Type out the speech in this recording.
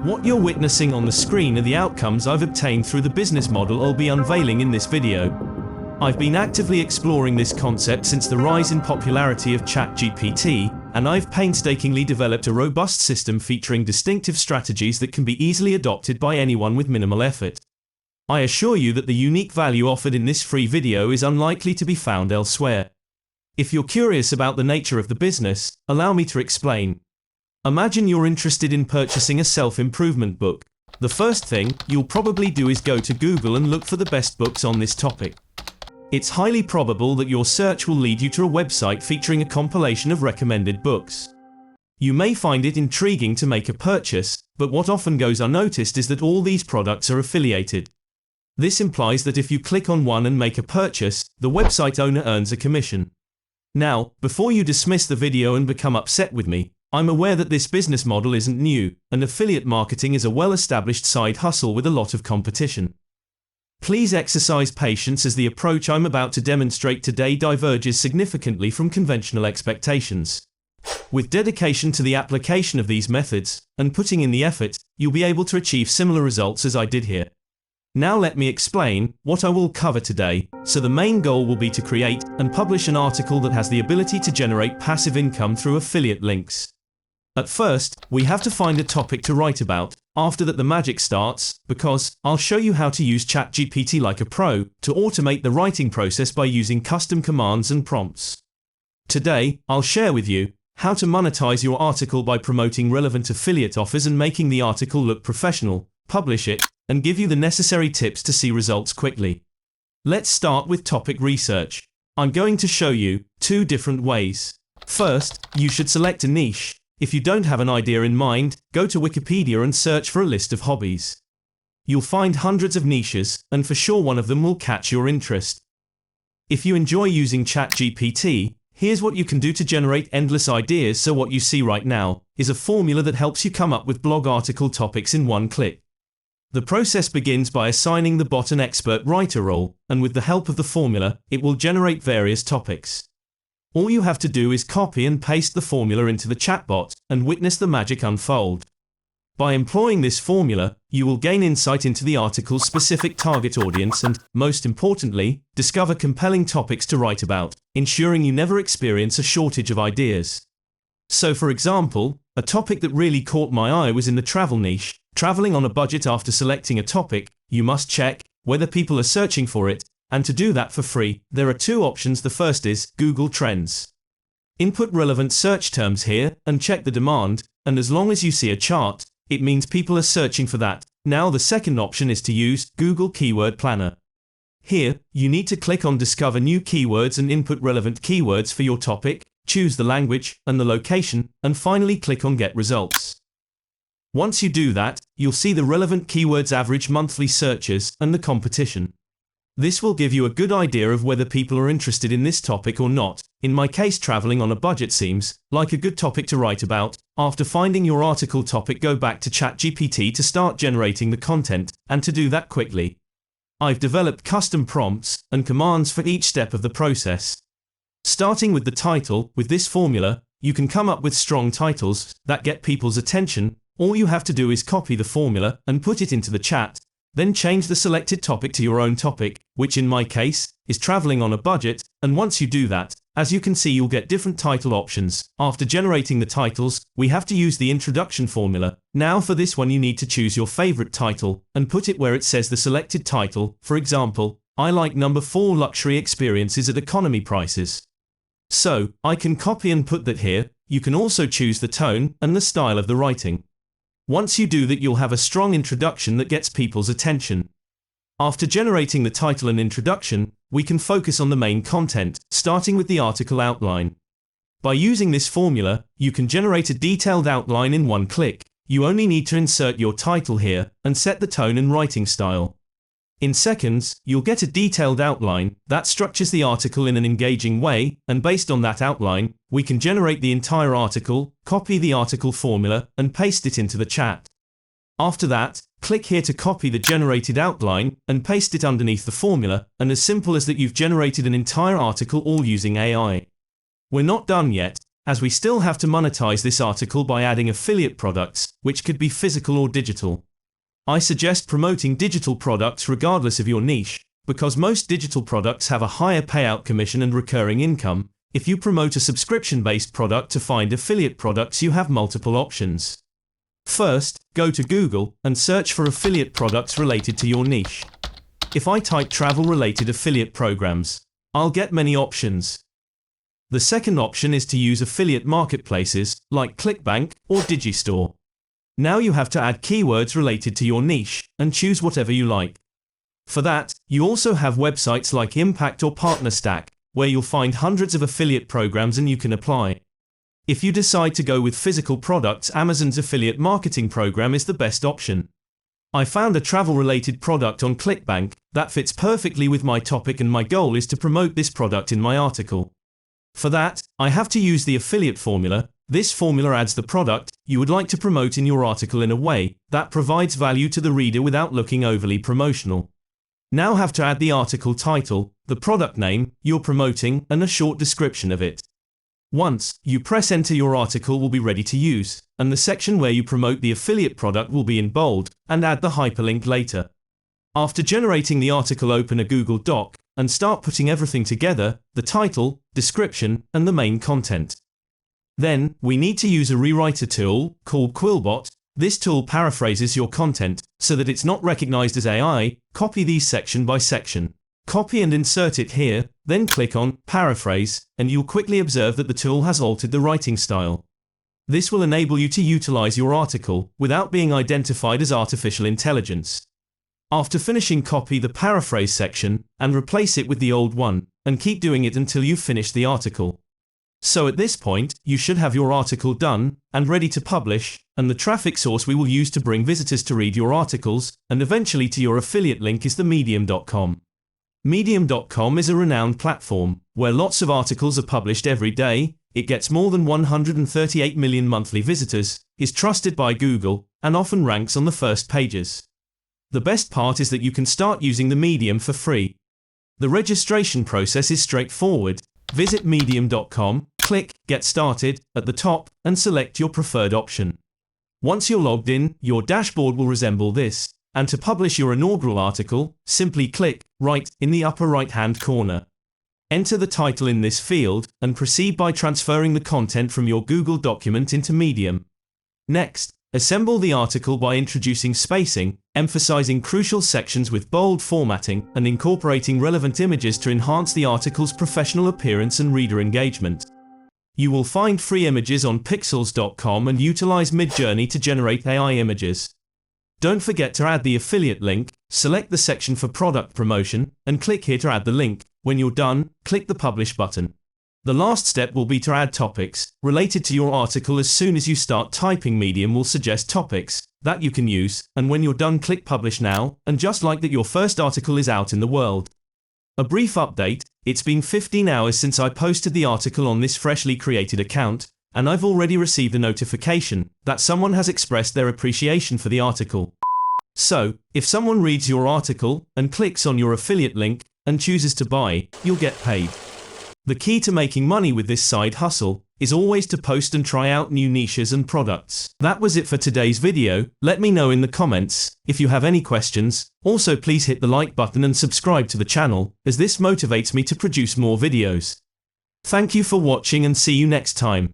What you're witnessing on the screen are the outcomes I've obtained through the business model I'll be unveiling in this video. I've been actively exploring this concept since the rise in popularity of ChatGPT, and I've painstakingly developed a robust system featuring distinctive strategies that can be easily adopted by anyone with minimal effort. I assure you that the unique value offered in this free video is unlikely to be found elsewhere. If you're curious about the nature of the business, allow me to explain. Imagine you're interested in purchasing a self-improvement book. The first thing you'll probably do is go to Google and look for the best books on this topic. It's highly probable that your search will lead you to a website featuring a compilation of recommended books. You may find it intriguing to make a purchase, but what often goes unnoticed is that all these products are affiliated. This implies that if you click on one and make a purchase, the website owner earns a commission. Now, before you dismiss the video and become upset with me, I'm aware that this business model isn't new, and affiliate marketing is a well-established side hustle with a lot of competition. Please exercise patience as the approach I'm about to demonstrate today diverges significantly from conventional expectations. With dedication to the application of these methods, and putting in the effort, you'll be able to achieve similar results as I did here. Now let me explain what I will cover today. So the main goal will be to create and publish an article that has the ability to generate passive income through affiliate links. At first, we have to find a topic to write about. After that, the magic starts, because I'll show you how to use ChatGPT like a pro to automate the writing process by using custom commands and prompts. Today, I'll share with you how to monetize your article by promoting relevant affiliate offers and making the article look professional, publish it, and give you the necessary tips to see results quickly. Let's start with topic research. I'm going to show you two different ways. First, you should select a niche. If you don't have an idea in mind, go to Wikipedia and search for a list of hobbies. You'll find hundreds of niches, and for sure one of them will catch your interest. If you enjoy using ChatGPT, here's what you can do to generate endless ideas. So what you see right now is a formula that helps you come up with blog article topics in one click. The process begins by assigning the bot an expert writer role, and with the help of the formula, it will generate various topics. All you have to do is copy and paste the formula into the chatbot, and witness the magic unfold. By employing this formula, you will gain insight into the article's specific target audience and, most importantly, discover compelling topics to write about, ensuring you never experience a shortage of ideas. So for example, a topic that really caught my eye was in the travel niche. Traveling on a budget. After selecting a topic, you must check whether people are searching for it, and to do that for free, there are two options. The first is Google Trends. Input relevant search terms here, and check the demand, and as long as you see a chart, it means people are searching for that. Now the second option is to use Google Keyword Planner. Here, you need to click on Discover New Keywords and input relevant keywords for your topic, choose the language and the location, and finally click on Get Results. Once you do that, you'll see the relevant keywords, average monthly searches, and the competition. This will give you a good idea of whether people are interested in this topic or not. In my case, traveling on a budget seems like a good topic to write about. After finding your article topic, go back to ChatGPT to start generating the content, and to do that quickly, I've developed custom prompts and commands for each step of the process. Starting with the title, with this formula, you can come up with strong titles that get people's attention. All you have to do is copy the formula and put it into the chat. Then change the selected topic to your own topic, which in my case is traveling on a budget, and once you do that, as you can see, you'll get different title options. After generating the titles, we have to use the introduction formula. Now for this one, you need to choose your favorite title and put it where it says the selected title. For example, I like number 4, Luxury Experiences at Economy Prices. So, I can copy and put that here. You can also choose the tone and the style of the writing. Once you do that, you'll have a strong introduction that gets people's attention. After generating the title and introduction, we can focus on the main content, starting with the article outline. By using this formula, you can generate a detailed outline in one click. You only need to insert your title here and set the tone and writing style. In seconds, you'll get a detailed outline that structures the article in an engaging way, and based on that outline, we can generate the entire article, copy the article formula, and paste it into the chat. After that, click here to copy the generated outline and paste it underneath the formula, and as simple as that, you've generated an entire article all using AI. We're not done yet. as we still have to monetize this article by adding affiliate products, which could be physical or digital. I suggest promoting digital products regardless of your niche, because most digital products have a higher payout commission and recurring income. If you promote a subscription-based product to find affiliate products, you have multiple options. First, go to Google and search for affiliate products related to your niche. If I type travel-related affiliate programs, I'll get many options. The second option is to use affiliate marketplaces like ClickBank or Digistore. Now you have to add keywords related to your niche and choose whatever you like. For that, you also have websites like Impact or PartnerStack, where you'll find hundreds of affiliate programs and you can apply. If you decide to go with physical products, Amazon's affiliate marketing program is the best option. I found a travel-related product on ClickBank that fits perfectly with my topic, and my goal is to promote this product in my article. For that, I have to use the affiliate formula. This formula adds the product you would like to promote in your article in a way that provides value to the reader without looking overly promotional. Now have to add the article title, the product name you're promoting, and a short description of it. Once you press enter, your article will be ready to use, and the section where you promote the affiliate product will be in bold, and add the hyperlink later. After generating the article, open a Google Doc and start putting everything together: the title, description, and the main content. Then, we need to use a rewriter tool called Quillbot. This tool paraphrases your content so that it's not recognized as AI. Copy these section by section. Copy and insert it here, then click on Paraphrase, and you'll quickly observe that the tool has altered the writing style. This will enable you to utilize your article without being identified as artificial intelligence. After finishing, copy the paraphrase section and replace it with the old one, and keep doing it until you've finished the article. So at this point, you should have your article done and ready to publish, and the traffic source we will use to bring visitors to read your articles and eventually to your affiliate link is the medium.com. Medium.com is a renowned platform where lots of articles are published every day. It gets more than 138 million monthly visitors, is trusted by Google, and often ranks on the first pages. The best part is that you can start using the Medium for free. The registration process is straightforward. Visit medium.com, click Get Started at the top, and select your preferred option. Once you're logged in, your dashboard will resemble this, and to publish your inaugural article, simply click Write in the upper right-hand corner. Enter the title in this field, and proceed by transferring the content from your Google document into Medium. Next, assemble the article by introducing spacing, emphasizing crucial sections with bold formatting, and incorporating relevant images to enhance the article's professional appearance and reader engagement. You will find free images on pixels.com and utilize Midjourney to generate AI images. Don't forget to add the affiliate link. Select the section for product promotion, and click here to add the link. When you're done, click the Publish button. The last step will be to add topics related to your article. As soon as you start typing, Medium will suggest topics that you can use, and when you're done, click Publish Now, and just like that, your first article is out in the world. A brief update: it's been 15 hours since I posted the article on this freshly created account, and I've already received a notification that someone has expressed their appreciation for the article. So, if someone reads your article and clicks on your affiliate link and chooses to buy, you'll get paid. The key to making money with this side hustle is always to post and try out new niches and products. That was it for today's video. Let me know in the comments if you have any questions. Also, please hit the like button and subscribe to the channel, as this motivates me to produce more videos. Thank you for watching, and see you next time.